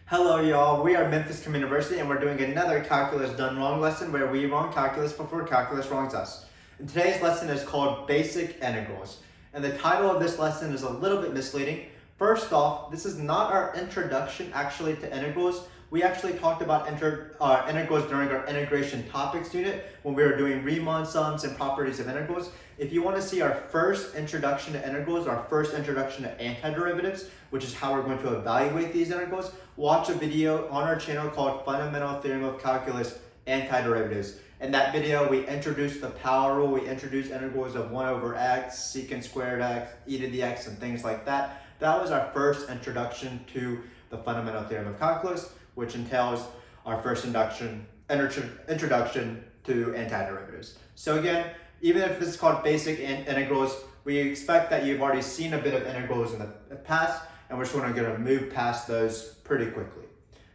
Hello y'all, we are Memphis Community University and we're doing another Calculus Done Wrong lesson where we wrong calculus before calculus wrongs us. And today's lesson is called Basic Integrals. And the title of this lesson is a little bit misleading. First off, this is not our introduction actually to integrals. We actually talked about integrals during our integration topics unit when we were doing Riemann sums and properties of integrals. If you want to see our first introduction to integrals, our first introduction to antiderivatives, which is how we're going to evaluate these integrals, watch a video on our channel called Fundamental Theorem of Calculus Antiderivatives. In that video, we introduced the power rule, we introduced integrals of 1 over x, secant squared x, e to the x, and things like that. That was our first introduction to the Fundamental Theorem of Calculus, which entails our first introduction to antiderivatives. So again, even if this is called basic integrals, we expect that you've already seen a bit of integrals in the past, and we're just going to move past those pretty quickly.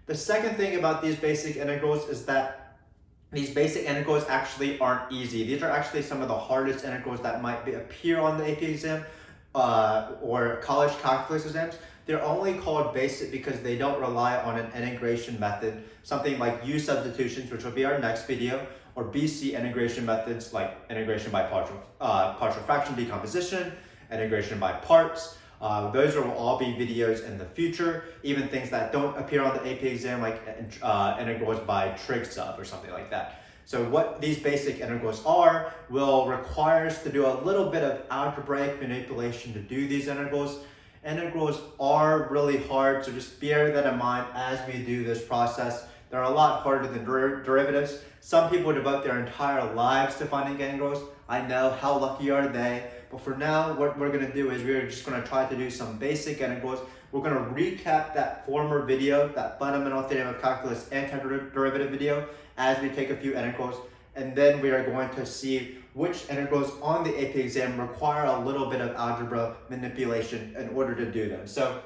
The second thing about these basic integrals is that these basic integrals actually aren't easy. These are actually some of the hardest integrals that might appear on the AP exam or college calculus exams. They're only called basic because they don't rely on an integration method, something like U substitutions, which will be our next video, or BC integration methods like integration by partial fraction decomposition, integration by parts. Those will all be videos in the future, even things that don't appear on the AP exam like integrals by trig sub or something like that. So what these basic integrals are will require us to do a little bit of algebraic manipulation to do these integrals. Integrals are really hard, so just bear that in mind as we do this process. They're a lot harder than derivatives. Some people devote their entire lives to finding integrals. I know, how lucky are they? But for now, what we're going to do is we're just going to try to do some basic integrals. We're going to recap that former video, that Fundamental Theorem of Calculus Antiderivative video, as we take a few integrals. And then we are going to see which integrals on the AP exam require a little bit of algebra manipulation in order to do them. So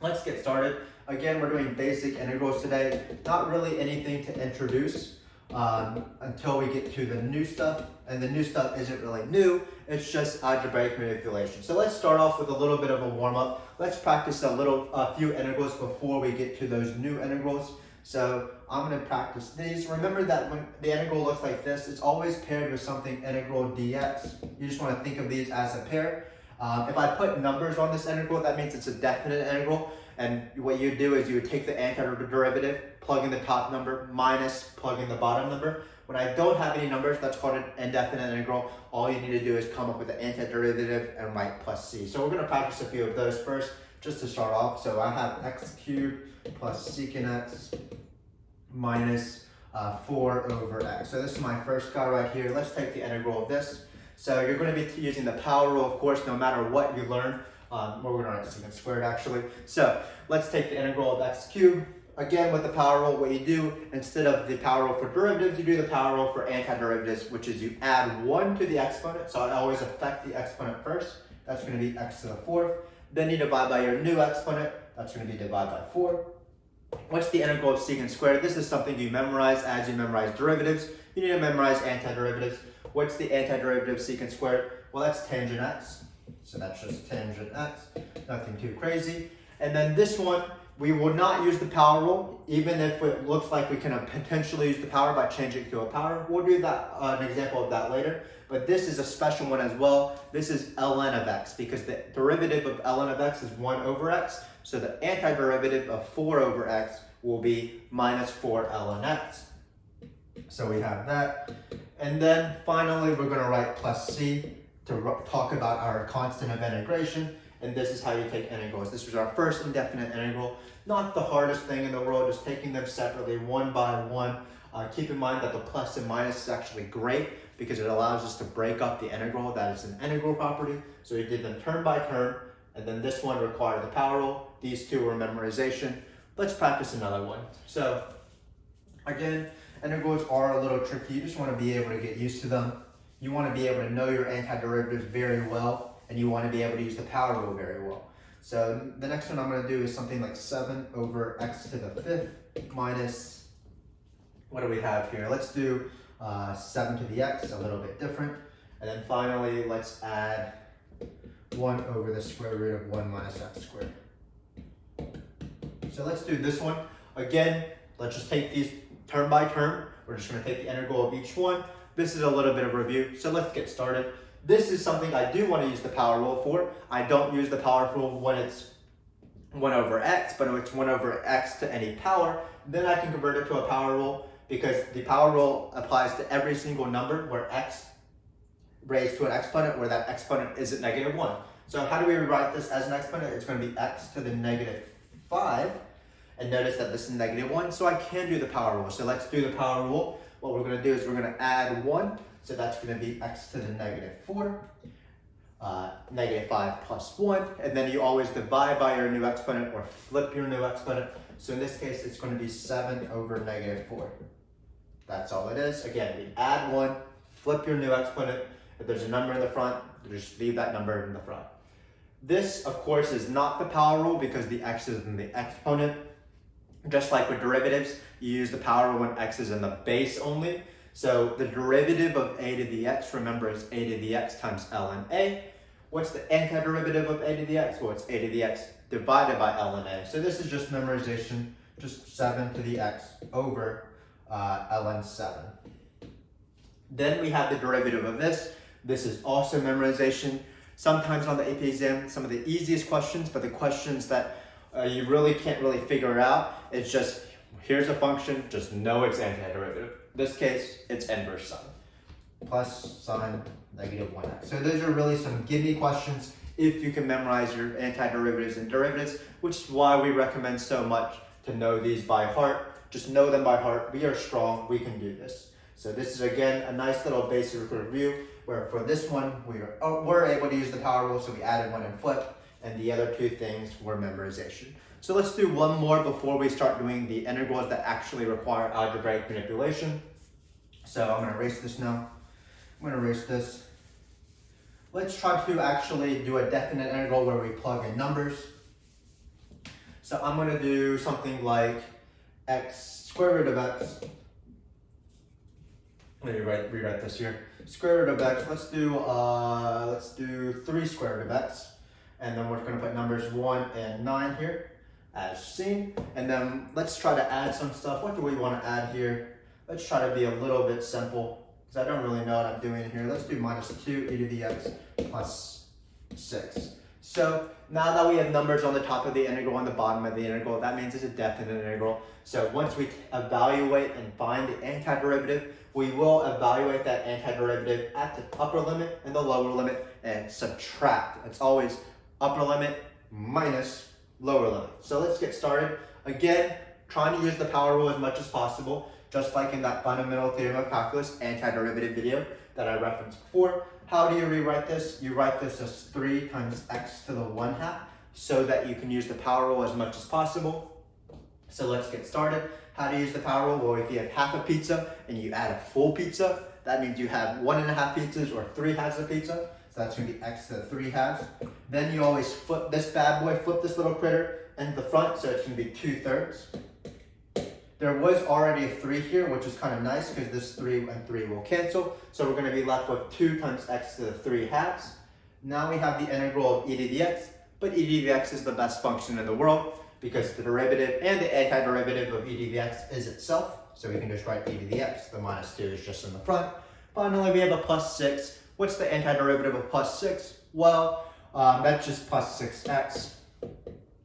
let's get started. Again, we're doing basic integrals today. Not really anything to introduce until we get to the new stuff. And the new stuff isn't really new. It's just algebraic manipulation. So let's start off with a little bit of a warm-up. Let's practice a few integrals before we get to those new integrals. So I'm going to practice these. Remember that when the integral looks like this, it's always paired with something integral dx. You just want to think of these as a pair. If I put numbers on this integral, that means it's a definite integral. And what you do is you would take the antiderivative, plug in the top number, minus plug in the bottom number. When I don't have any numbers, that's called an indefinite integral. All you need to do is come up with the antiderivative and write plus c. So we're going to practice a few of those first, just to start off. So I have x cubed plus secant x minus 4 over x. So this is my first guy right here. Let's take the integral of this. So you're going to be using the power rule, of course, no matter what you learn. We're going to write secant squared actually. So let's take the integral of x cubed. Again, with the power rule, what you do, instead of the power rule for derivatives, you do the power rule for antiderivatives, which is you add 1 to the exponent. So I always affect the exponent first. That's going to be x to the 4th. Then you divide by your new exponent. That's going to be divided by 4. What's the integral of secant squared? This is something you memorize as you memorize derivatives. You need to memorize antiderivatives. What's the antiderivative of secant squared? Well, that's tangent x. So that's just tangent x. Nothing too crazy. And then this one, we will not use the power rule, even if it looks like we can potentially use the power by changing it to a power. We'll do that an example of that later. But this is a special one as well. This is ln of x, because the derivative of ln of x is 1 over x. So the antiderivative of 4 over x will be minus 4 ln x. So we have that. And then finally, we're going to write plus c to talk about our constant of integration. And this is how you take integrals. This was our first indefinite integral. Not the hardest thing in the world, just taking them separately one by one. Keep in mind that the plus and minus is actually great because it allows us to break up the integral. That is an integral property. So we did them term by term. And then this one required the power rule. These two were memorization. Let's practice another one. So again, integrals are a little tricky. You just want to be able to get used to them. You want to be able to know your antiderivatives very well, and you want to be able to use the power rule very well. So the next one I'm going to do is something like 7 over x to the 5th minus, what do we have here? Let's do 7 to the x, a little bit different. And then finally, let's add 1 over the square root of 1 minus x squared. So let's do this one. Again, let's just take these term by term. We're just going to take the integral of each one. This is a little bit of review, so let's get started. This is something I do want to use the power rule for. I don't use the power rule when it's 1 over x, but if it's 1 over x to any power, then I can convert it to a power rule, because the power rule applies to every single number where x raised to an exponent where that exponent is at -1. So how do we rewrite this as an exponent? It's going to be x to the -5. And notice that this is -1, so I can do the power rule. So let's do the power rule. What we're going to do is we're going to add 1. So that's going to be x to the -4. -5 plus 1. And then you always divide by your new exponent or flip your new exponent. So in this case, it's going to be 7 over -4. That's all it is. Again, we add 1, flip your new exponent. If there's a number in the front, just leave that number in the front. This, of course, is not the power rule because the x is in the exponent. Just like with derivatives, you use the power rule when x is in the base only. So the derivative of a to the x, remember, is a to the x times ln a. What's the antiderivative of a to the x? Well, it's a to the x divided by ln a. So this is just memorization, just 7 to the x over ln 7. Then we have the derivative of this. This is also memorization. Sometimes on the AP exam, some of the easiest questions, but the questions that you really can't really figure out, it's just, here's a function, just know its antiderivative. In this case, it's inverse sine. Plus sine -1x. So those are really some gimme questions if you can memorize your antiderivatives and derivatives, which is why we recommend so much to know these by heart. Just know them by heart. We are strong. We can do this. So this is, again, a nice little basic review where for this one, we're able to use the power rule, so we added 1 and flip, and the other 2 things were memorization. So let's do one more before we start doing the integrals that actually require algebraic manipulation. So I'm going to erase this now. I'm going to erase this. Let's try to actually do a definite integral where we plug in numbers. So I'm going to do something like x square root of x. Let me rewrite this here. Square root of x. Let's do 3 square root of x, and then we're going to put numbers 1 and 9 here, as seen. And then let's try to add some stuff. What do we want to add here? Let's try to be a little bit simple, because I don't really know what I'm doing here. Let's do -2 e to the x plus 6. So now that we have numbers on the top of the integral and the bottom of the integral, that means it's a definite integral. So once we evaluate and find the antiderivative, we will evaluate that antiderivative at the upper limit and the lower limit and subtract. It's always upper limit minus lower limit. So let's get started. Again, trying to use the power rule as much as possible, just like in that fundamental theorem of calculus antiderivative video that I referenced before. How do you rewrite this? You write this as 3 times x to the 1/2 so that you can use the power rule as much as possible. So let's get started. How to use the power rule? Well, if you have half a pizza and you add a full pizza, that means you have 1.5 pizzas or 3 halves of pizza. So that's going to be x to the 3 halves. Then you always flip this bad boy, flip this little critter into the front, so it's going to be 2/3. There was already a 3 here, which is kind of nice because this 3 and 3 will cancel. So we're going to be left with 2 times x to the 3 halves. Now we have the integral of e to the x, but e to the x is the best function in the world because the derivative and the antiderivative of e to the x is itself. So we can just write e to the x. The -2 is just in the front. Finally, we have a plus 6. What's the antiderivative of plus 6? Well, that's just plus 6x.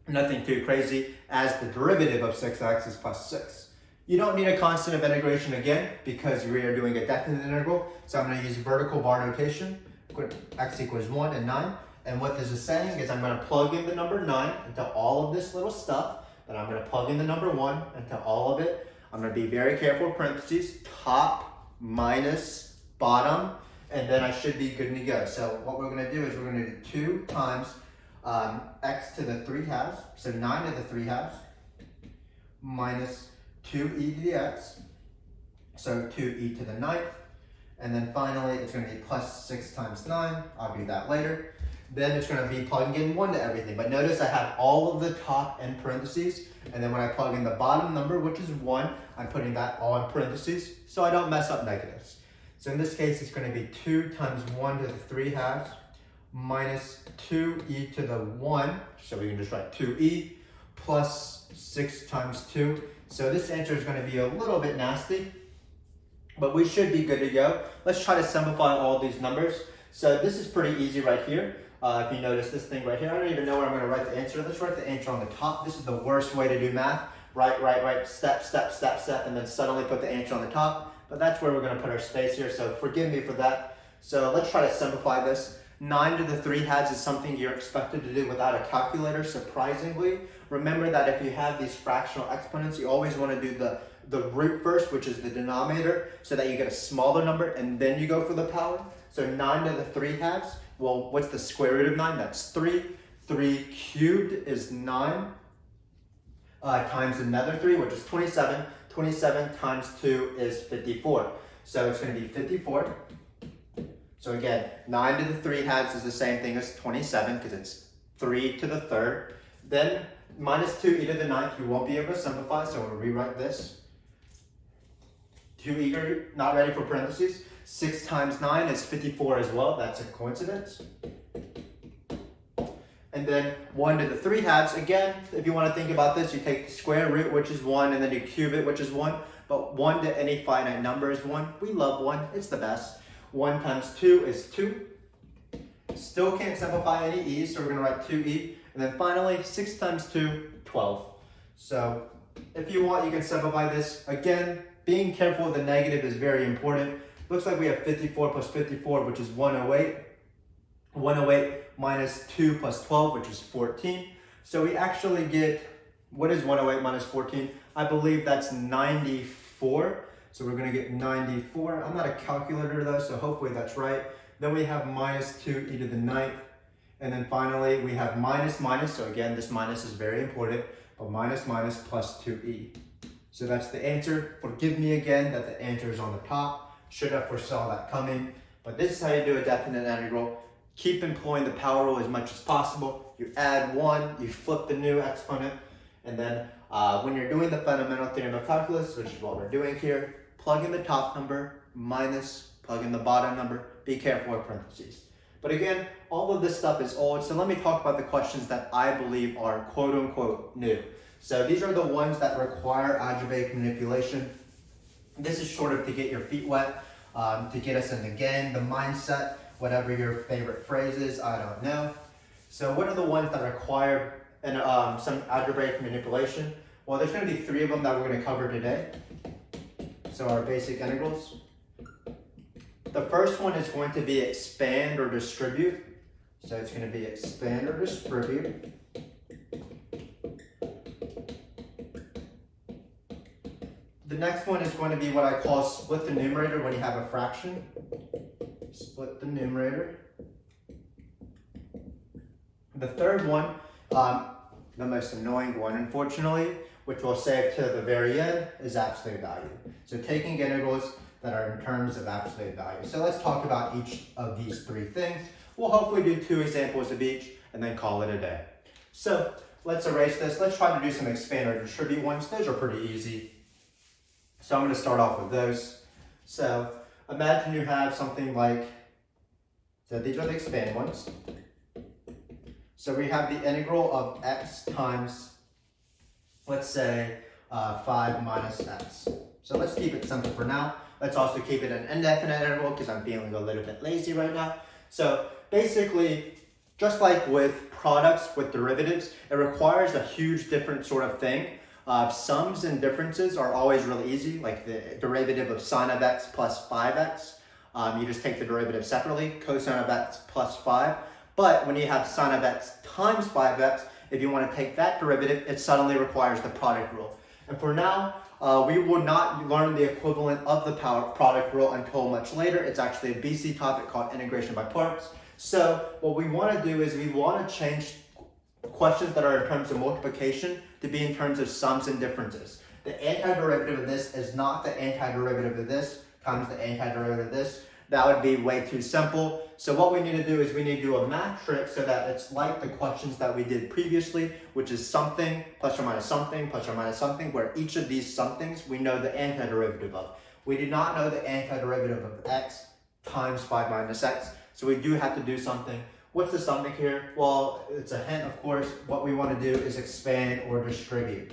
Nothing too crazy, as the derivative of 6x is plus 6. You don't need a constant of integration again because we are doing a definite integral. So I'm going to use vertical bar notation. X equals 1 and 9. And what this is saying is I'm going to plug in the number 9 into all of this little stuff. Then I'm going to plug in the number 1 into all of it. I'm going to be very careful with parentheses, top minus bottom, and then I should be good to go. So what we're going to do is we're going to do 2 times x to the 3 halves, so 9 to the 3 halves, minus 2e to the x, so 2e to the 9th, and then finally it's going to be plus 6 times 9, I'll do that later. Then it's going to be plugging in 1 to everything, but notice I have all of the top in parentheses, and then when I plug in the bottom number, which is 1, I'm putting that all in parentheses, so I don't mess up negatives. So in this case, it's going to be 2 times 1 to the 3 halves, minus 2e to the 1, so we can just write 2e, plus 6 times 2. So this answer is going to be a little bit nasty, but we should be good to go. Let's try to simplify all these numbers. So this is pretty easy right here. If you notice this thing right here, I don't even know where I'm going to write the answer. Let's write the answer on the top. This is the worst way to do math. Right, step, step, step, step, and then suddenly put the answer on the top. But that's where we're going to put our space here, so forgive me for that. So let's try to simplify this. 9 to the 3 halves is something you're expected to do without a calculator, surprisingly. Remember that if you have these fractional exponents, you always want to do the root first, which is the denominator, so that you get a smaller number, and then you go for the power. So 9 to the 3 halves, well, what's the square root of 9? That's 3. 3 cubed is 9. Times another 3, which is 27. 27 times 2 is 54. So it's going to be 54. So again, 9 to the 3 halves is the same thing as 27 because it's 3 to the 3rd. Then minus 2e to the 9th, you won't be able to simplify, so we'll rewrite this. Too eager, not ready for parentheses. 6 times 9 is 54 as well. That's a coincidence. And then 1 to the 3 halves, again, if you want to think about this, you take the square root, which is 1, and then you cube it, which is 1. But 1 to any finite number is 1. We love 1. It's the best. 1 times 2 is 2. Still can't simplify any e's, so we're going to write 2e. And then finally, 6 times 2, 12. So if you want, you can simplify this. Again, being careful with the negative is very important. Looks like we have 54 plus 54, which is 108. 108 minus 2 plus 12, which is 14. So we actually get, what is 108 minus 14? I believe that's 94. So we're going to get 94. I'm not a calculator though, so hopefully that's right. Then we have minus 2e to the 9th. And then finally we have minus minus. So again, this minus is very important, but minus minus plus 2e. So that's the answer. Forgive me again that the answer is on the top. Should have foresaw that coming. But this is how you do a definite integral. Keep employing the power rule as much as possible. You add 1, you flip the new exponent, and then when you're doing the fundamental theorem of calculus, which is what we're doing here, plug in the top number, minus, plug in the bottom number, be careful with parentheses. But again, all of this stuff is old, so let me talk about the questions that I believe are quote-unquote new. So these are the ones that require algebraic manipulation. This is sort of to get your feet wet, to get us in the game, the mindset, whatever your favorite phrase is, I don't know. So what are the ones that require some algebraic manipulation? Well, there's going to be 3 of them that we're going to cover today. So our basic integrals. The first one is going to be expand or distribute. So it's going to be expand or distribute. The next one is going to be what I call split the numerator when you have a fraction. Split the numerator. The third one, the most annoying one, unfortunately, which we'll save to the very end, is absolute value. So taking integrals that are in terms of absolute value. So let's talk about each of these 3 things. We'll hopefully do 2 examples of each and then call it a day. So let's erase this. Let's try to do some expand or distribute ones. Those are pretty easy. So I'm going to start off with those. So imagine you have something like, so these are the expand ones. So we have the integral of x times, let's say, 5 minus x. So let's keep it simple for now. Let's also keep it an indefinite integral because I'm feeling a little bit lazy right now. So basically, just like with products, with derivatives, it requires a huge different sort of thing. Sums and differences are always really easy, like the derivative of sine of x plus 5x. You just take the derivative separately, cosine of x plus 5. But when you have sine of x times 5x, if you want to take that derivative, it suddenly requires the product rule. And for now, we will not learn the equivalent of the product rule until much later. It's actually a BC topic called integration by parts. So what we want to do is we want to change questions that are in terms of multiplication to be in terms of sums and differences. The antiderivative of this is not the antiderivative of this times the antiderivative of this. That would be way too simple. So what we need to do is we need to do a math trick so that it's like the questions that we did previously, which is something plus or minus something plus or minus something, where each of these somethings we know the antiderivative of. We do not know the antiderivative of x times 5 minus x, so we do have to do something What's the something here? Well, it's a hint, of course. What we want to do is expand or distribute.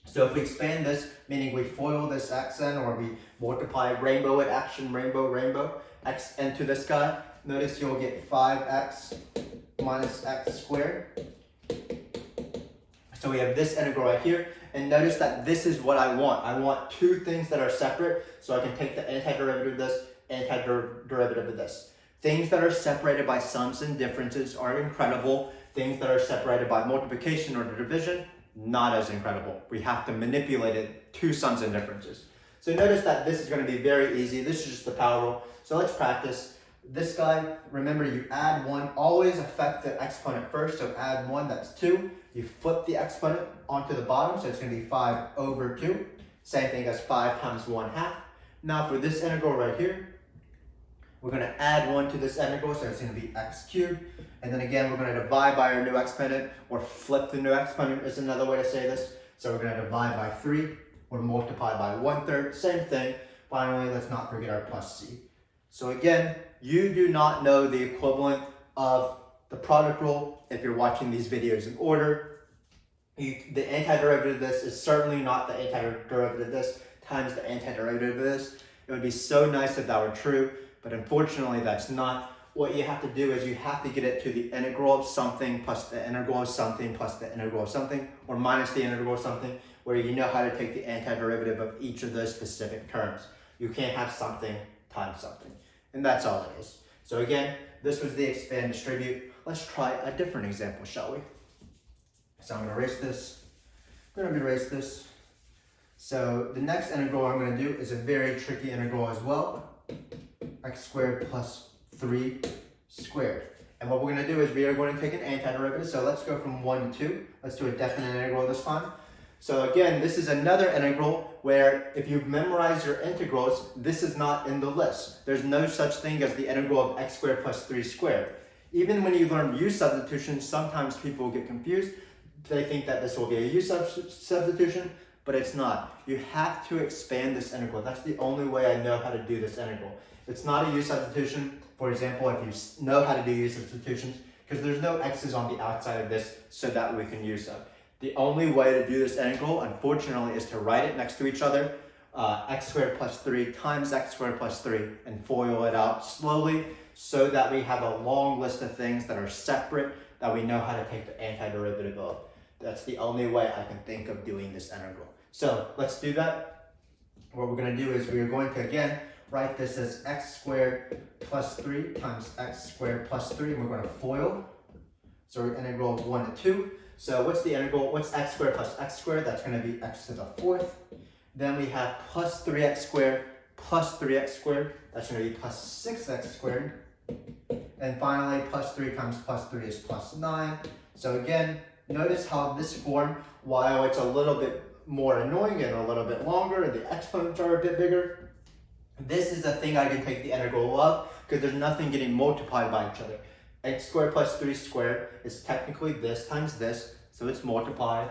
So if we expand this, meaning we FOIL this x in, or we multiply rainbow it, action, rainbow, x into this guy, notice you'll get 5x minus x squared. So we have this integral right here, and notice that this is what I want. I want two things that are separate, so I can take the antiderivative of this, antiderivative of this. Things that are separated by sums and differences are incredible. Things that are separated by multiplication or division, not as incredible. We have to manipulate it to sums and differences. So notice that this is going to be very easy. This is just the power rule. So let's practice. This guy, remember you add 1, always affect the exponent first. So add 1, that's 2. You flip the exponent onto the bottom, so it's going to be 5 over 2. Same thing as 5 times 1/2. Now for this integral right here, we're going to add 1 to this integral, so it's going to be x cubed. And then again, we're going to divide by our new exponent, or flip the new exponent is another way to say this. So we're going to divide by 3, or multiply by 1/3, same thing. Finally, let's not forget our plus c. So again, you do not know the equivalent of the product rule if you're watching these videos in order. The antiderivative of this is certainly not the antiderivative of this times the antiderivative of this. It would be so nice if that were true, but unfortunately that's not. What you have to do is you have to get it to the integral of something plus the integral of something plus the integral of something, or minus the integral of something, where you know how to take the antiderivative of each of those specific terms. You can't have something times something, and that's all it is. So again, this was the expand distribute. Let's try a different example, shall we? So I'm going to erase this. I'm going to erase this. So the next integral I'm going to do is a very tricky integral as well. X squared plus 3 squared. And what we're going to do is we are going to take an antiderivative. So let's go from 1 to 2. Let's do a definite integral this time. So again, this is another integral where if you memorize your integrals, this is not in the list. There's no such thing as the integral of x squared plus 3 squared. Even when you learn u substitution, sometimes people get confused. They think that this will be a u substitution, but it's not. You have to expand this integral. That's the only way I know how to do this integral. It's not a u substitution. For example, if you know how to do u substitutions, because there's no x's on the outside of this so that we can use them. The only way to do this integral, unfortunately, is to write it next to each other. X squared plus 3 times x squared plus 3, and FOIL it out slowly so that we have a long list of things that are separate that we know how to take the antiderivative of. That's the only way I can think of doing this integral. So let's do that. What we're going to do is we're going to, again, write this as x squared plus 3 times x squared plus 3, and we're going to FOIL. So we're integral of 1 to 2. So what's the integral? What's x squared plus x squared? That's going to be x to the 4th. Then we have plus 3x squared plus 3x squared. That's going to be plus 6x squared. And finally, plus 3 times plus 3 is plus 9. So again, notice how this form, while it's a little bit more annoying and a little bit longer, and the exponents are a bit bigger, this is the thing I can take the integral of, because there's nothing getting multiplied by each other. X squared plus 3 squared is technically this times this, so it's multiplied.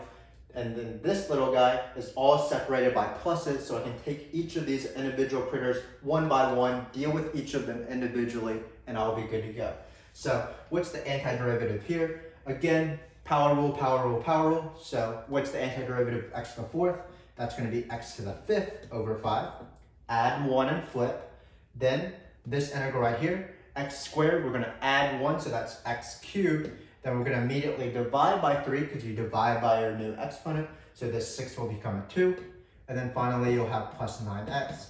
And then this little guy is all separated by pluses, so I can take each of these individual critters one by one, deal with each of them individually, and I'll be good to go. So what's the antiderivative here? Again, power rule, power rule, power rule. So what's the antiderivative of x to the 4th? That's going to be x to the 5th over 5. Add 1 and flip. Then this integral right here, x squared, we're going to add 1, so that's x cubed. Then we're going to immediately divide by 3, because you divide by your new exponent. So this 6 will become a 2. And then finally, you'll have plus 9x.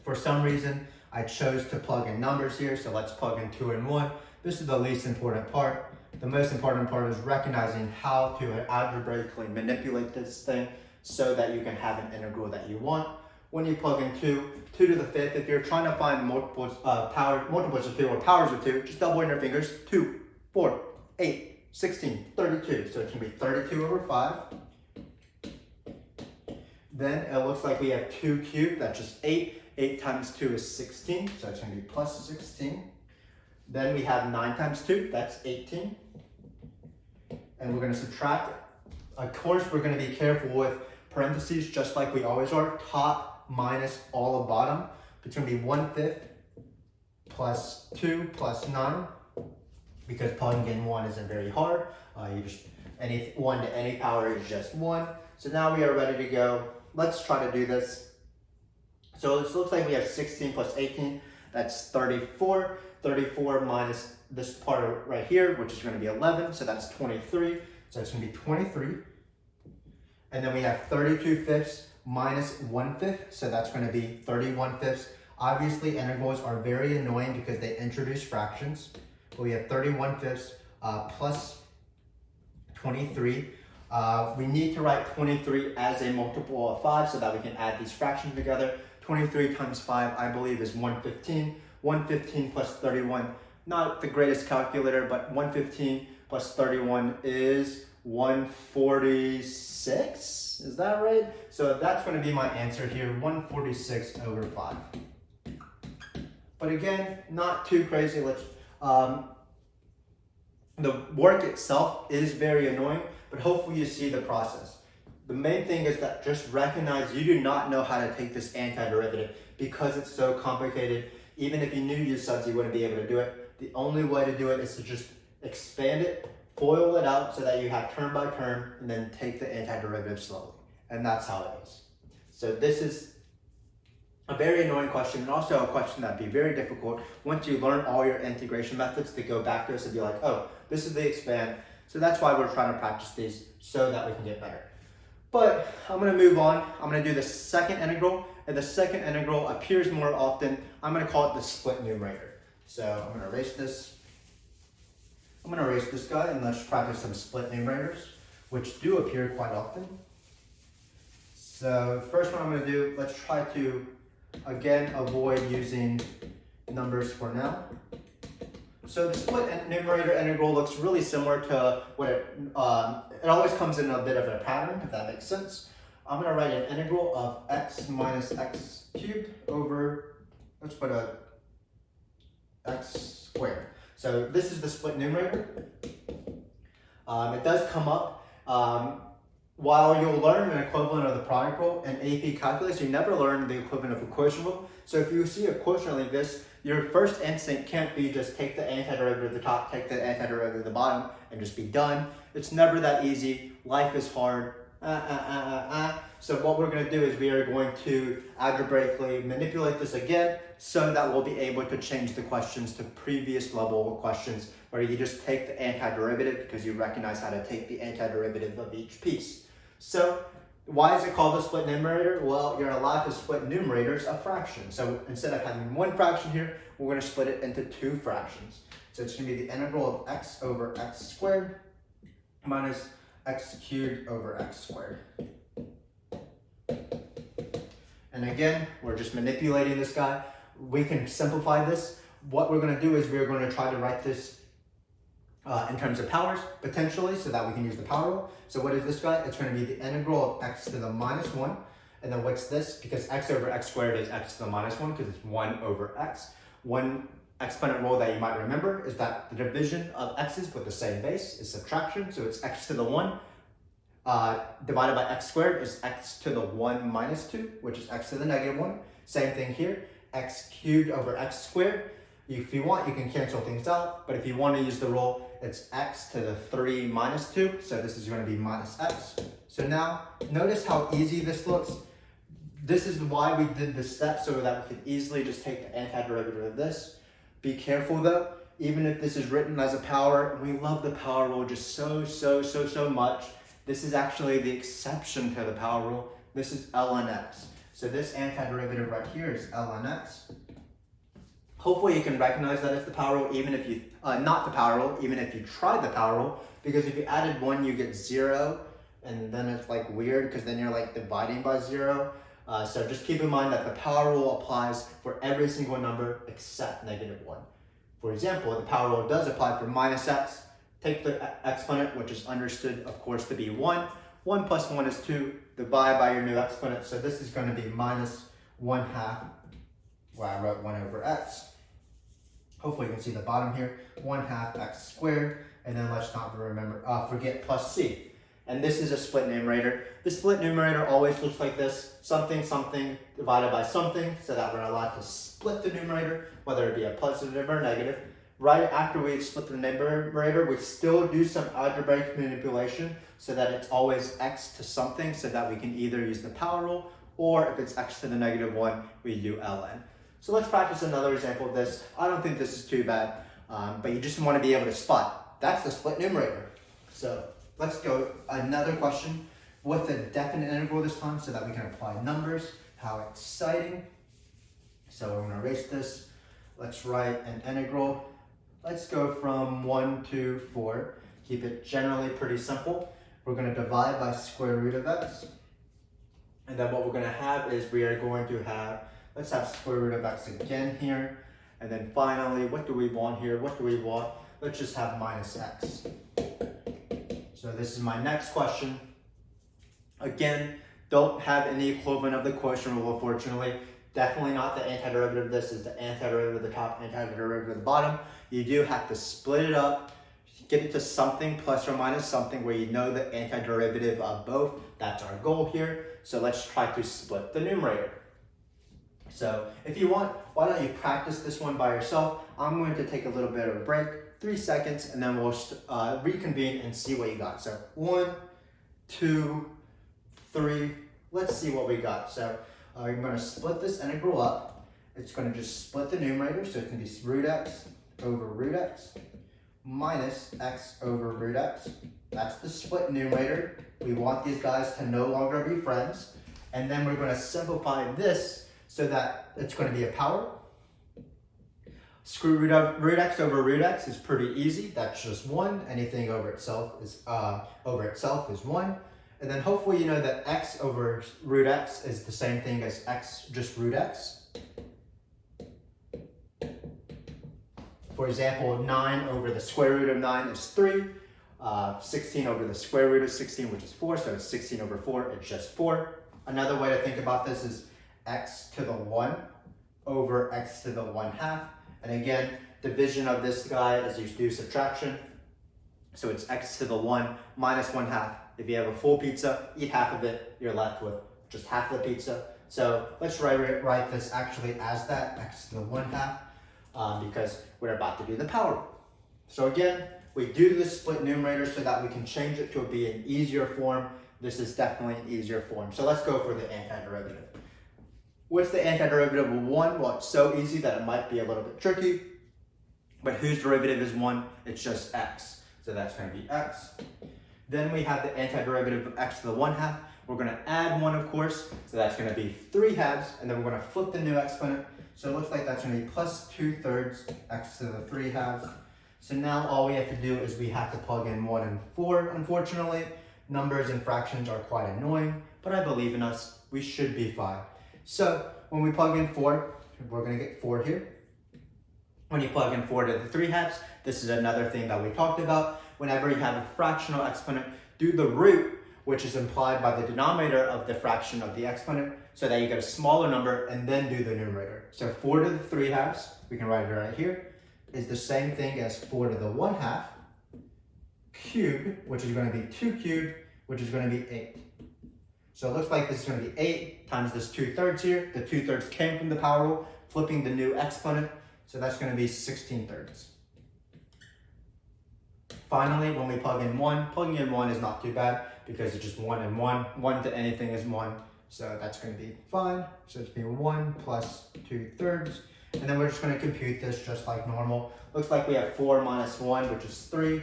For some reason, I chose to plug in numbers here, so let's plug in 2 and 1. This is the least important part. The most important part is recognizing how to algebraically manipulate this thing so that you can have an integral that you want. When you plug in 2 to the 5th, if you're trying to find multiples of 2 or powers of 2, just double in your fingers. 2, 4, 8, 16, 32. So it's going to be 32 over 5. Then it looks like we have 2 cubed. That's just 8. 8 times 2 is 16. So it's going to be plus 16. Then we have 9 times 2. That's 18. And we're going to subtract. Of course, we're going to be careful with parentheses, just like we always are. Top minus all of bottom. It's going to be 1/5 plus 2 plus 9. because plugging in 1 isn't very hard. You just, 1 to any power is just 1. So now we are ready to go. Let's try to do this. So this looks like we have 16 plus 18, that's 34. 34 minus this part right here, which is going to be 11, so that's 23. So it's going to be 23. And then we have 32 fifths minus 1 fifth, so that's going to be 31 fifths. Obviously, integrals are very annoying because they introduce fractions. But we have 31 fifths plus 23. We need to write 23 as a multiple of 5 so that we can add these fractions together. 23 times 5, I believe, is 115. 115 plus 31, not the greatest calculator, but 115 plus 31 is 146. Is that right? So that's going to be my answer here, 146 over 5. But again, not too crazy. The work itself is very annoying, but hopefully you see the process. The main thing is that just recognize you do not know how to take this antiderivative because it's so complicated. Even if you knew your subs, you wouldn't be able to do it. The only way to do it is to just expand it, FOIL it out so that you have term by term, and then take the antiderivative slowly. And that's how it is. So this is a very annoying question, and also a question that'd be very difficult once you learn all your integration methods to go back to this and be like, oh, this is the expand. So that's why we're trying to practice these so that we can get better. But I'm going to move on. I'm going to do the second integral, and the second integral appears more often. I'm going to call it the split numerator. So I'm going to erase this. I'm going to erase this guy, and let's practice some split numerators, which do appear quite often. So the first one I'm going to do, let's try to, again, avoid using numbers for now. So the split numerator integral looks really similar to what it always comes in a bit of a pattern, if that makes sense. I'm going to write an integral of x minus x cubed over, let's put a x squared. So this is the split numerator. It does come up. While you'll learn an equivalent of the product rule in AP Calculus, you never learn the equivalent of a quotient rule. So if you see a quotient like this, your first instinct can't be just take the antiderivative of the top, take the antiderivative of the bottom, and just be done. It's never that easy. Life is hard. So what we're going to do is we are going to algebraically manipulate this again so that we'll be able to change the questions to previous level questions where you just take the antiderivative because you recognize how to take the antiderivative of each piece. So why is it called a split numerator? Well, you're allowed to split numerators of fractions. So instead of having one fraction here, we're going to split it into two fractions. So it's going to be the integral of x over x squared minus x cubed over x squared. And again, we're just manipulating this guy. We can simplify this. What we're going to do is we're going to try to write this in terms of powers, potentially, so that we can use the power rule. So what is this guy? It's going to be the integral of x to the minus 1. And then what's this? Because x over x squared is x to the minus 1 because it's 1 over x. One exponent rule that you might remember is that the division of x's with the same base is subtraction. So it's x to the 1 divided by x squared is x to the 1 minus 2, which is x to the negative 1. Same thing here, x cubed over x squared. If you want, you can cancel things out, but if you want to use the rule, it's x to the 3 minus 2, so this is going to be minus x. So now, notice how easy this looks. This is why we did this step, so that we could easily just take the antiderivative of this. Be careful though, even if this is written as a power, we love the power rule just so much. This is actually the exception to the power rule. This is ln x. So this antiderivative right here is ln x. Hopefully you can recognize that it's the power rule, even if you, not the power rule, even if you tried the power rule, because if you added 1, you get 0, and then it's like weird, because then you're like dividing by 0. So just keep in mind that the power rule applies for every single number except negative 1. For example, the power rule does apply for minus x. Take the exponent, which is understood, of course, to be 1. 1 plus 1 is 2. Divide by your new exponent. So this is going to be minus 1/2, where I wrote 1 over x. Hopefully you can see the bottom here, 1/2 x squared, and then let's not forget plus c. And this is a split numerator. The split numerator always looks like this, something divided by something, so that we're allowed to split the numerator, whether it be a positive or negative. right after we split the numerator, we still do some algebraic manipulation so that it's always x to something, so that we can either use the power rule, or if it's x to the -1, we do ln. So let's practice another example of this. I don't think this is too bad, but you just want to be able to spot. That's the split numerator. So let's go another question with a definite integral this time so that we can apply numbers. How exciting. So we're going to erase this. Let's write an integral. Let's go from 1 to 4. Keep it generally pretty simple. We're going to divide by square root of x. And then what we're going to have is we are going to have, let's have square root of x again here. And then finally, what do we want here? What do we want? Let's just have minus x. So this is my next question. Again, don't have any equivalent of the quotient rule, unfortunately. Definitely not the antiderivative. This is the antiderivative of the top, antiderivative of the bottom. You do have to split it up, get it to something plus or minus something where you know the antiderivative of both. That's our goal here. So let's try to split the numerator. So if you want, why don't you practice this one by yourself? I'm going to take a little bit of a break, 3 seconds, and then we'll reconvene and see what you got. So 1, 2, 3, let's see what we got. So I'm going to split this integral up. It's going to just split the numerator, so it can be root x over root x minus x over root x. That's the split numerator. We want these guys to no longer be friends. And then we're going to simplify this so that it's going to be a power. Square root of root x over root x is pretty easy. That's just 1. Anything over itself is 1. And then hopefully you know that x over root x is the same thing as x just root x. For example, 9 over the square root of 9 is 3. 16 over the square root of 16, which is 4, so it's 16 over 4, it's just 4. Another way to think about this is x to the 1 over x to the 1/2. And again, division of this guy as you do subtraction. So it's x to the 1 minus 1/2. If you have a full pizza, eat half of it, you're left with just half of the pizza. So let's write this actually as that, x to the 1/2, because we're about to do the power rule. So again, we do the split numerator so that we can change it to be an easier form. This is definitely an easier form. So let's go for the antiderivative. What's the antiderivative of 1? Well, it's so easy that it might be a little bit tricky. But whose derivative is 1? It's just x. So that's going to be x. Then we have the antiderivative of x to the 1/2. We're going to add 1, of course. So that's going to be 3/2. And then we're going to flip the new exponent. So it looks like that's going to be plus 2/3 x to the 3/2. So now all we have to do is we have to plug in 1 and 4. Unfortunately, numbers and fractions are quite annoying, but I believe in us. We should be fine. So when we plug in 4, we're going to get 4 here. When you plug in 4 to the 3/2, this is another thing that we talked about. Whenever you have a fractional exponent, do the root, which is implied by the denominator of the fraction of the exponent, so that you get a smaller number, and then do the numerator. So 4 to the 3/2, we can write it right here, is the same thing as 4 to the 1/2 cubed, which is going to be 2 cubed, which is going to be 8. So it looks like this is going to be 8 times this 2/3 here. The 2/3 came from the power rule, flipping the new exponent. So that's going to be 16/3. Finally, when we plug in 1, plugging in 1 is not too bad because it's just 1 and 1. 1 to anything is 1. So that's going to be fine. So it's going to be 1 plus 2/3. And then we're just going to compute this just like normal. Looks like we have 4 minus 1, which is 3.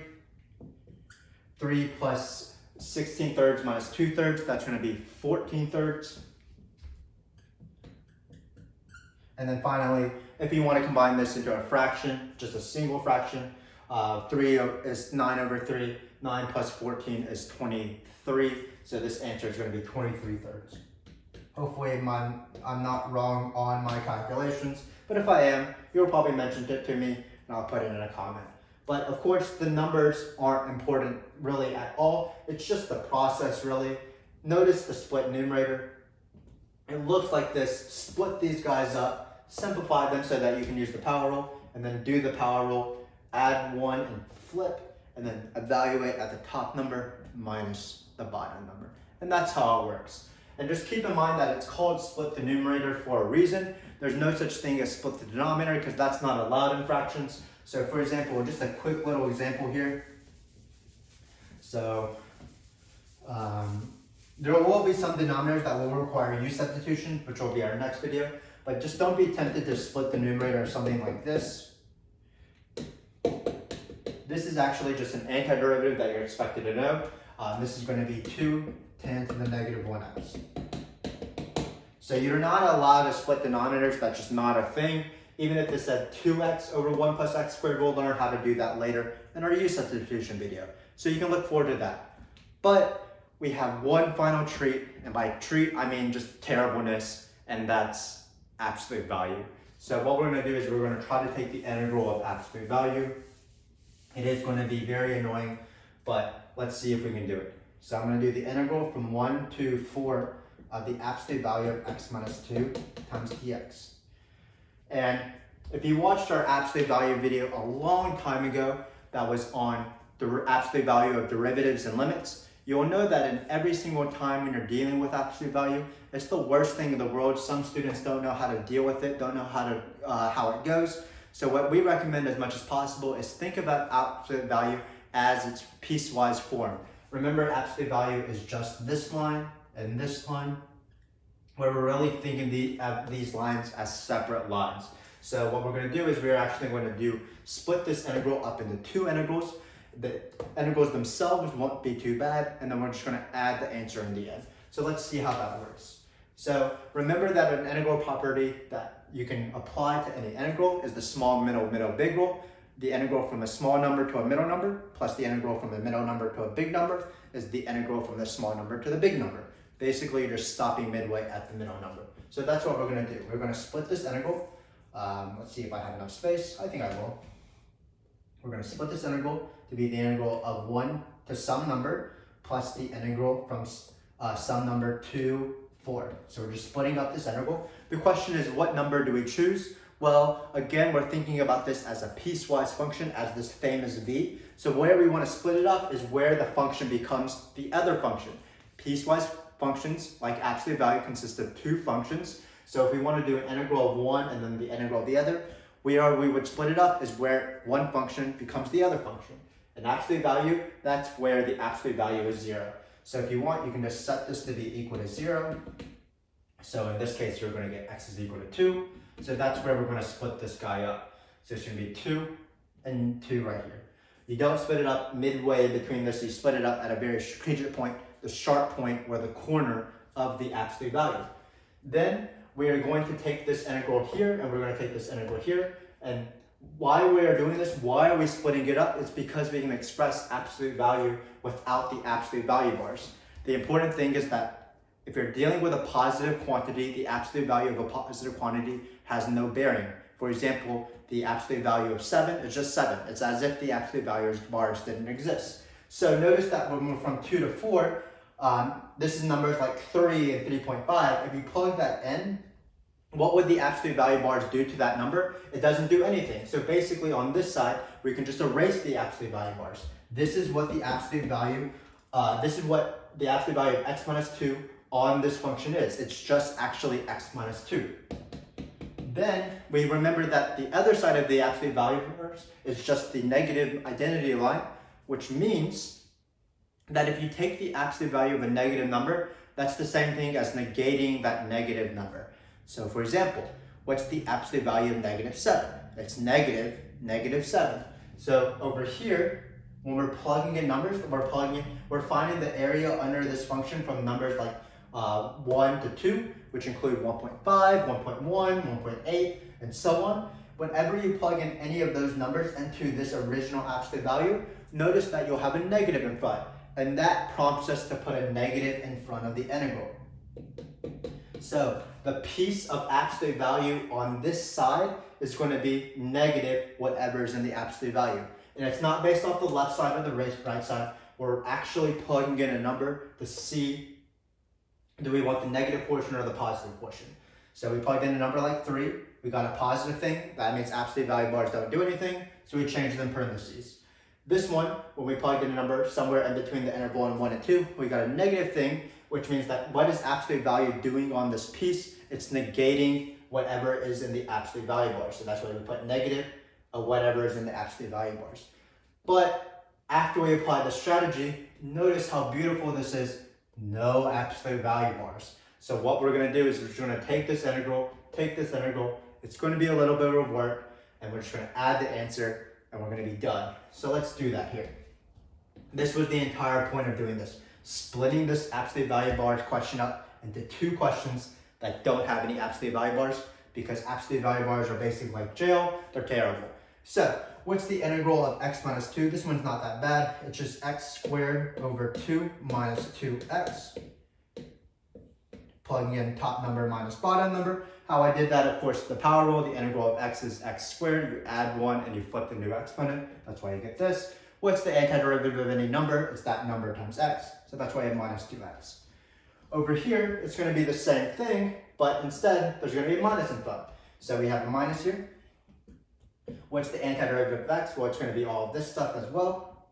3 plus 16/3 minus 2/3, that's going to be 14/3. And then finally, if you want to combine this into a fraction, just a single fraction, 3 is 9 over 3. 9 plus 14 is 23. So this answer is going to be 23/3. Hopefully I'm not wrong on my calculations. But if I am, you'll probably mention it to me and I'll put it in a comment. But of course, the numbers aren't important really at all. It's just the process really. Notice the split numerator. It looks like this. Split these guys up, simplify them so that you can use the power rule, and then do the power rule, add 1 and flip, and then evaluate at the top number minus the bottom number. And that's how it works. And just keep in mind that it's called split the numerator for a reason. There's no such thing as split the denominator because that's not allowed in fractions. So for example, just a quick little example here. So there will be some denominators that will require U substitution, which will be our next video, but just don't be tempted to split the numerator or something like this. This is actually just an antiderivative that you're expected to know. This is going to be 2 tan to the negative 1x. So you're not allowed to split denominators, that's just not a thing. Even if this said 2x over 1 plus x squared, we'll learn how to do that later in our U substitution video. So you can look forward to that. But we have one final treat, and by treat I mean just terribleness, and that's absolute value. So what we're going to do is we're going to try to take the integral of absolute value. It is going to be very annoying, but let's see if we can do it. So I'm going to do the integral from 1 to 4 of the absolute value of x minus 2 times dx. And if you watched our absolute value video a long time ago that was on the absolute value of derivatives and limits, you'll know that in every single time when you're dealing with absolute value, it's the worst thing in the world. Some students don't know how to deal with it, don't know how it goes. So what we recommend as much as possible is think about absolute value as its piecewise form. Remember, absolute value is just this line and this line, where we're really thinking these lines as separate lines. So what we're going to do is we're actually going to split this integral up into two integrals. The integrals themselves won't be too bad, and then we're just going to add the answer in the end. So let's see how that works. So remember that an integral property that you can apply to any integral is the small, middle, big rule. The integral from a small number to a middle number plus the integral from a middle number to a big number is the integral from the small number to the big number. Basically, you're just stopping midway at the middle number. So that's what we're going to do. We're going to split this integral. Let's see if I have enough space. I think I will. We're going to split this integral to be the integral of 1 to some number plus the integral from some number to 4. So we're just splitting up this integral. The question is, what number do we choose? Well, again, we're thinking about this as a piecewise function, as this famous v. So where we want to split it up is where the function becomes the other function. Piecewise functions, like absolute value, consist of two functions. So if we want to do an integral of one and then the integral of the other, we would split it up is where one function becomes the other function. An absolute value, that's where the absolute value is 0. So if you want, you can just set this to be equal to 0. So in this case, you're going to get x is equal to 2. So that's where we're going to split this guy up. So it's going to be 2 and 2 right here. You don't split it up midway between this. You split it up at a very strategic point, the sharp point where the corner of the absolute value. Then we are going to take this integral here and we're going to take this integral here. And why we are doing this, why are we splitting it up? It's because we can express absolute value without the absolute value bars. The important thing is that if you're dealing with a positive quantity, the absolute value of a positive quantity has no bearing. For example, the absolute value of 7 is just 7. It's as if the absolute value bars didn't exist. So notice that when we're from 2 to 4, this is numbers like 3 and 3.5. If you plug that in, what would the absolute value bars do to that number? It doesn't do anything. So basically on this side, we can just erase the absolute value bars. This is what the absolute value, of x minus 2 on this function is. It's just actually x minus 2. Then we remember that the other side of the absolute value bars is just the negative identity line, which means that if you take the absolute value of a negative number, that's the same thing as negating that negative number. So for example, what's the absolute value of negative 7? It's negative 7. So over here, when we're plugging in numbers, we're finding the area under this function from numbers like 1 to 2, which include 1.5, 1.1, 1.8, and so on. Whenever you plug in any of those numbers into this original absolute value, notice that you'll have a negative in front, and that prompts us to put a negative in front of the integral. So the piece of absolute value on this side is going to be negative whatever is in the absolute value. And it's not based off the left side or the right side. We're actually plugging in a number to see, do we want the negative portion or the positive portion? So we plugged in a number like 3. We got a positive thing. That means absolute value bars don't do anything. So we changed them parentheses. This one, when we plugged in a number somewhere in between the interval and 1 and 2, we got a negative thing, which means that what is absolute value doing on this piece? It's negating whatever is in the absolute value bar. So that's why we put negative whatever is in the absolute value bars. But after we apply the strategy, notice how beautiful this is, no absolute value bars. So what we're gonna do is we're just gonna take this integral, it's gonna be a little bit of work, and we're just gonna add the answer, and we're gonna be done. So let's do that here. This was the entire point of doing this, splitting this absolute value bars question up into two questions that don't have any absolute value bars, because absolute value bars are basically like jail, they're terrible. So what's the integral of x minus 2? This one's not that bad. It's just x squared over 2 minus 2x. Plugging in top number minus bottom number. How I did that, of course, the power rule, the integral of x is x squared. You add 1 and you flip the new exponent. That's why you get this. What's the antiderivative of any number? It's that number times x. So that's why I have minus 2x. Over here, it's going to be the same thing, but instead, there's going to be a minus in front. So we have a minus here. What's the antiderivative of x? Well, it's going to be all of this stuff as well.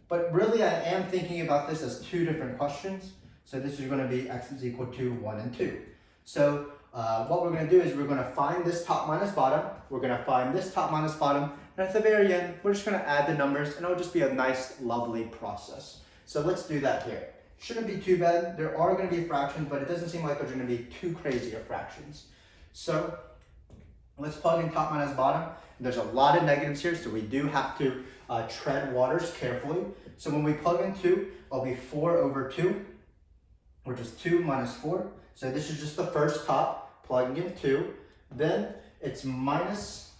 But really, I am thinking about this as two different questions. So this is going to be x is equal to 1 and 2. So what we're going to do is we're going to find this top minus bottom. We're going to find this top minus bottom. And at the very end, we're just going to add the numbers, and it'll just be a nice, lovely process. So let's do that here. Shouldn't be too bad. There are going to be fractions, but it doesn't seem like there's going to be too crazy of fractions. So let's plug in top minus bottom. There's a lot of negatives here, so we do have to tread waters carefully. So when we plug in 2, it'll be 4 over 2, which is 2 minus 4. So this is just the first top, plugging in 2. Then it's minus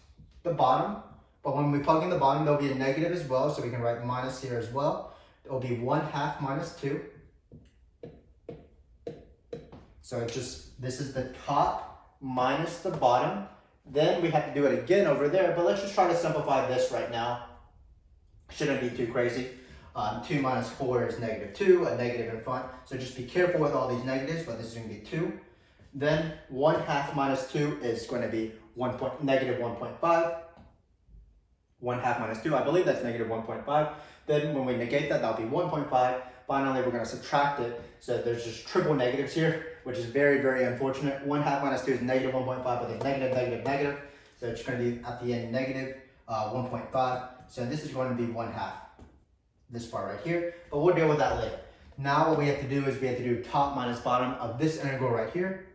the bottom, but when we plug in the bottom, there'll be a negative as well, so we can write minus here as well. It'll be 1/2 minus 2. So it's just, this is the top minus the bottom. Then we have to do it again over there, but let's just try to simplify this right now. Shouldn't be too crazy. 2 minus 4 is negative 2, a negative in front. So just be careful with all these negatives, but this is going to be 2. Then 1/2 minus 2 is going to be negative 1.5. 1/2 minus 2, I believe that's negative 1.5. Then when we negate that, that'll be 1.5. Finally, we're going to subtract it. So there's just triple negatives here, which is very, very unfortunate. 1/2 minus 2 is negative 1.5, but there's negative, negative, negative. So it's going to be at the end negative 1.5. So this is going to be 1/2. This part right here, but we'll deal with that later. Now what we have to do is we have to do top minus bottom of this integral right here.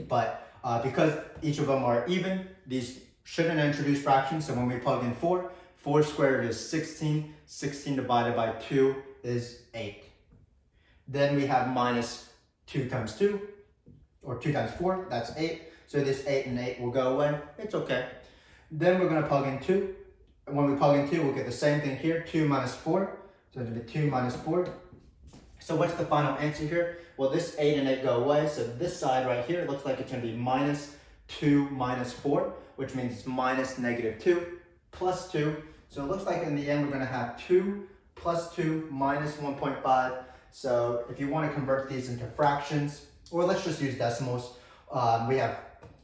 But because each of them are even, these shouldn't introduce fractions. So when we plug in 4, 4 squared is 16. 16 divided by 2 is 8. Then we have minus 2 times 2, or 2 times 4, that's 8. So this 8 and 8 will go away. It's okay. Then we're going to plug in 2. When we plug in 2, we'll get the same thing here, 2 minus 4. So it'll be 2 minus 4. So what's the final answer here? Well, this 8 and 8 go away. So this side right here, it looks like it's going to be minus 2 minus 4, which means it's minus negative 2 plus 2. So it looks like in the end, we're going to have 2 plus 2 minus 1.5. So if you want to convert these into fractions, or let's just use decimals, we have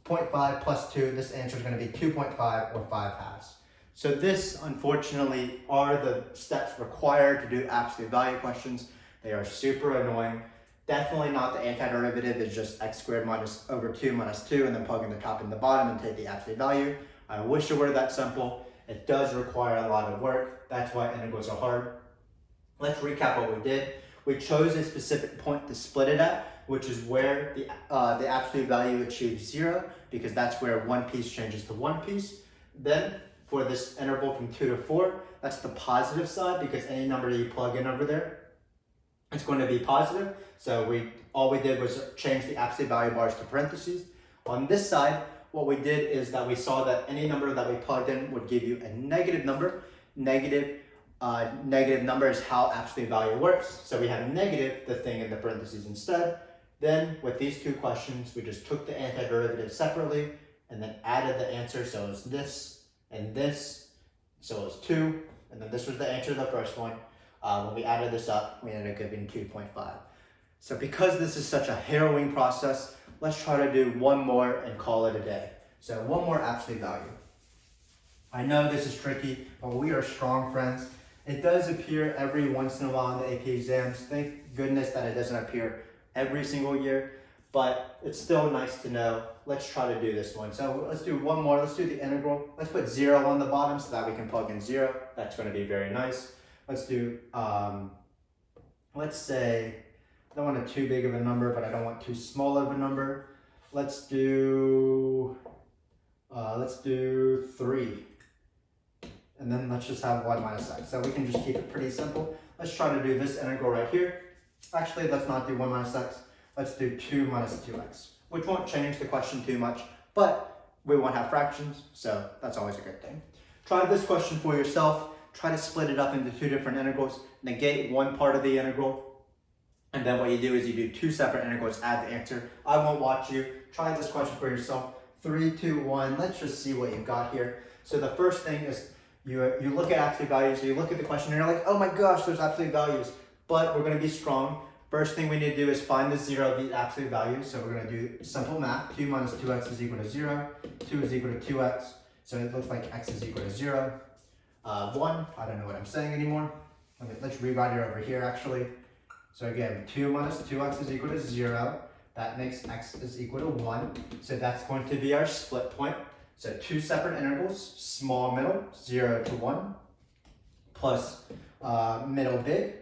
0.5 plus 2. This answer is going to be 2.5 or 5/2. So this, unfortunately, are the steps required to do absolute value questions. They are super annoying. Definitely not the antiderivative. It's just x squared minus over 2 minus 2, and then plug in the top and the bottom and take the absolute value. I wish it were that simple. It does require a lot of work. That's why integrals are hard. Let's recap what we did. We chose a specific point to split it at, which is where the absolute value achieves 0, because that's where one piece changes to one piece. Then for this interval from 2 to 4, that's the positive side, because any number that you plug in over there, it's going to be positive. So all we did was change the absolute value bars to parentheses. On this side, what we did is that we saw that any number that we plugged in would give you a negative number. Negative number is how absolute value works. So we have negative, the thing in the parentheses instead. Then with these two questions, we just took the antiderivative separately and then added the answer. So it's this and this, so it's 2, and then this was the answer to the first one. When we added this up, we ended up giving 2.5. So because this is such a harrowing process, let's try to do one more and call it a day. So one more absolute value. I know this is tricky, but we are strong, friends. It does appear every once in a while in the AP exams. Thank goodness that it doesn't appear every single year, but it's still nice to know let's try to do this one. So let's do one more. Let's do the integral. Let's put 0 on the bottom so that we can plug in 0. That's going to be very nice. Let's do, let's say, I don't want too big of a number, but I don't want too small of a number. Let's do 3. And then let's just have 1 minus x. So we can just keep it pretty simple. Let's try to do this integral right here. Actually, let's not do 1 minus x. Let's do 2 minus 2x, which won't change the question too much, but we won't have fractions, so that's always a good thing. Try this question for yourself. Try to split it up into 2 different integrals. Negate one part of the integral, and then what you do is you do 2 separate integrals, add the answer. I won't watch you. Try this question for yourself. 3, 2, 1. Let's just see what you've got here. So the first thing is you look at absolute values. So you look at the question and you're like, oh my gosh, there's absolute values. But we're going to be strong. First thing we need to do is find the 0 of the absolute values. So we're going to do simple math. 2 minus 2x is equal to 0. 2 is equal to 2x. So it looks like x is equal to 0. 1, I don't know what I'm saying anymore. Let's rewrite it over here actually. So again, 2 minus 2x is equal to 0. That makes x is equal to 1. So that's going to be our split point. So 2 separate integrals, small middle, 0 to 1, plus middle big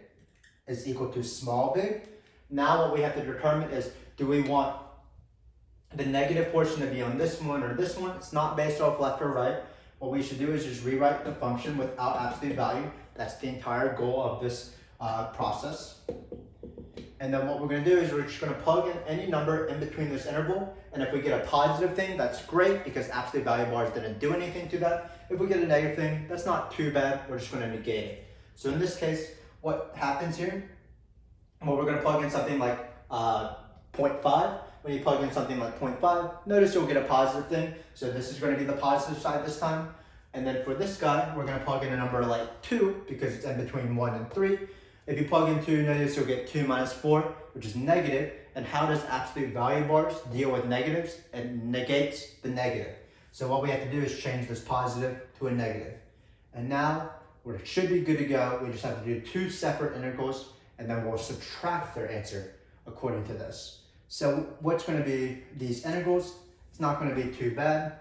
is equal to small big. Now what we have to determine is, do we want the negative portion to be on this one or this one? It's not based off left or right. What we should do is just rewrite the function without absolute value. That's the entire goal of this process. And then what we're going to do is we're just going to plug in any number in between this interval. And if we get a positive thing, that's great because absolute value bars didn't do anything to that. If we get a negative thing, that's not too bad. We're just going to negate it. So in this case, what happens here? Well, we're going to plug in something like 0.5. When you plug in something like 0.5, notice you'll get a positive thing. So this is going to be the positive side this time. And then for this guy, we're going to plug in a number like 2 because it's in between 1 and 3. If you plug in 2, notice you'll get 2 minus 4, which is negative. And how does absolute value bars deal with negatives? It negates the negative. So what we have to do is change this positive to a negative. And now we should be good to go. We just have to do 2 separate integrals, and then we'll subtract their answer according to this. So what's going to be these integrals? It's not going to be too bad.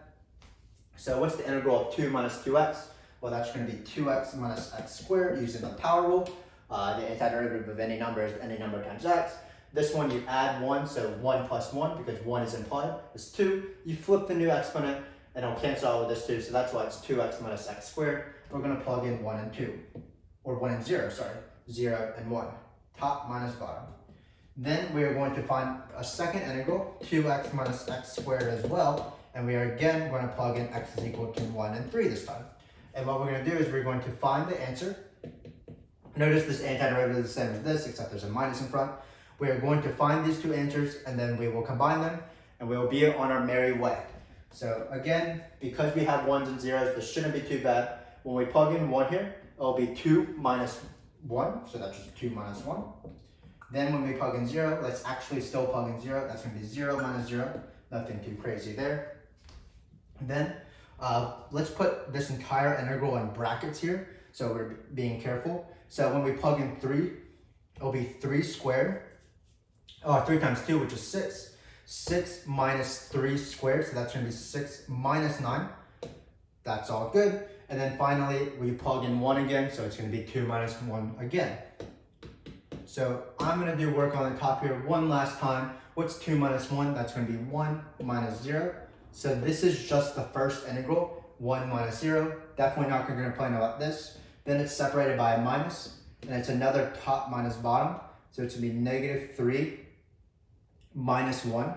So what's the integral of 2 minus 2x? Well, that's going to be 2x minus x squared using the power rule. The antiderivative of any number is any number times x. This one you add 1, so 1 plus 1, because 1 is implied, is 2. You flip the new exponent, and it'll cancel out with this 2, so that's why it's 2x minus x squared. We're going to plug in 1 and 2, or 1 and 0, sorry. 0 and 1, top minus bottom. Then we are going to find a second integral, 2x minus x squared as well, and we are again going to plug in x is equal to 1 and 3 this time. And what we're going to do is we're going to find the answer. Notice this antiderivative is the same as this, except there's a minus in front. We are going to find these 2 answers, and then we will combine them, and we will be on our merry way. So again, because we have 1s and 0s, this shouldn't be too bad. When we plug in 1 here, it will be 2 minus 1, so that's just 2 minus 1. Then when we plug in 0, let's actually still plug in 0. That's going to be 0 minus 0. Nothing too crazy there. And then let's put this entire integral in brackets here, so we're being careful. So when we plug in 3, it'll be 3 squared. 3 times 2, which is 6. 6 minus 3 squared, so that's going to be 6 minus 9. That's all good. And then finally, we plug in 1 again, so it's going to be 2 minus 1 again. So I'm going to do work on the top here one last time. What's 2 minus 1? That's going to be 1 minus 0. So this is just the first integral, 1 minus 0. Definitely not going to complain about this. Then it's separated by a minus, and it's another top minus bottom. So it's going to be negative 3 minus 1.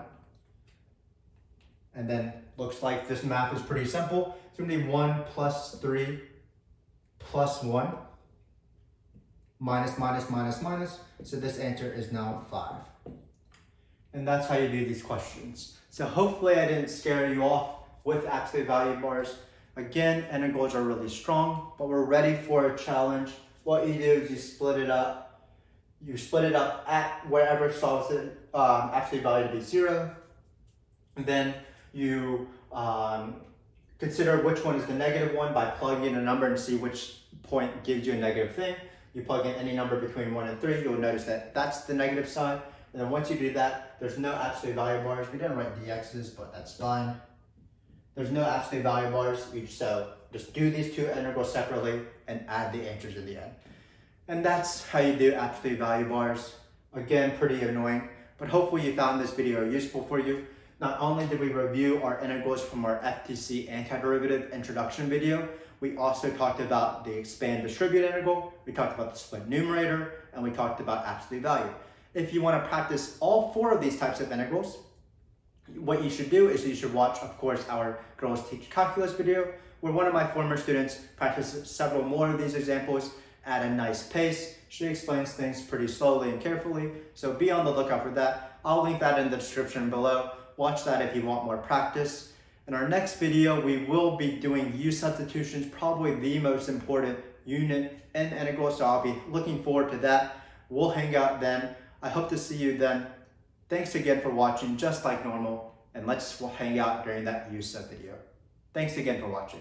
And then looks like this math is pretty simple. It's going to be 1 plus 3 plus 1 minus minus minus minus. So this answer is now 5. And that's how you do these questions. So hopefully I didn't scare you off with absolute value bars. Again, integrals are really strong, but we're ready for a challenge. What you do is you split it up. You split it up at wherever solves the absolute value to be 0. And then you consider which one is the negative one by plugging in a number and see which point gives you a negative thing. You plug in any number between 1 and 3, you'll notice that that's the negative side. And then once you do that, there's no absolute value bars. We didn't write dx's, but that's fine. There's no absolute value bars, so just do these two integrals separately and add the answers in the end. And that's how you do absolute value bars. Again, pretty annoying, but hopefully you found this video useful for you. Not only did we review our integrals from our FTC antiderivative introduction video, we also talked about the expand distribute integral, we talked about the split numerator, and we talked about absolute value. If you want to practice all 4 of these types of integrals, what you should do is you should watch, of course, our Girls Teach Calculus video, where one of my former students practiced several more of these examples at a nice pace. She explains things pretty slowly and carefully, so be on the lookout for that. I'll link that in the description below. Watch that if you want more practice. In our next video, we will be doing U substitutions, probably the most important unit in integrals, so I'll be looking forward to that. We'll hang out then. I hope to see you then. Thanks again for watching, just like normal, and let's hang out during that U sub video. Thanks again for watching.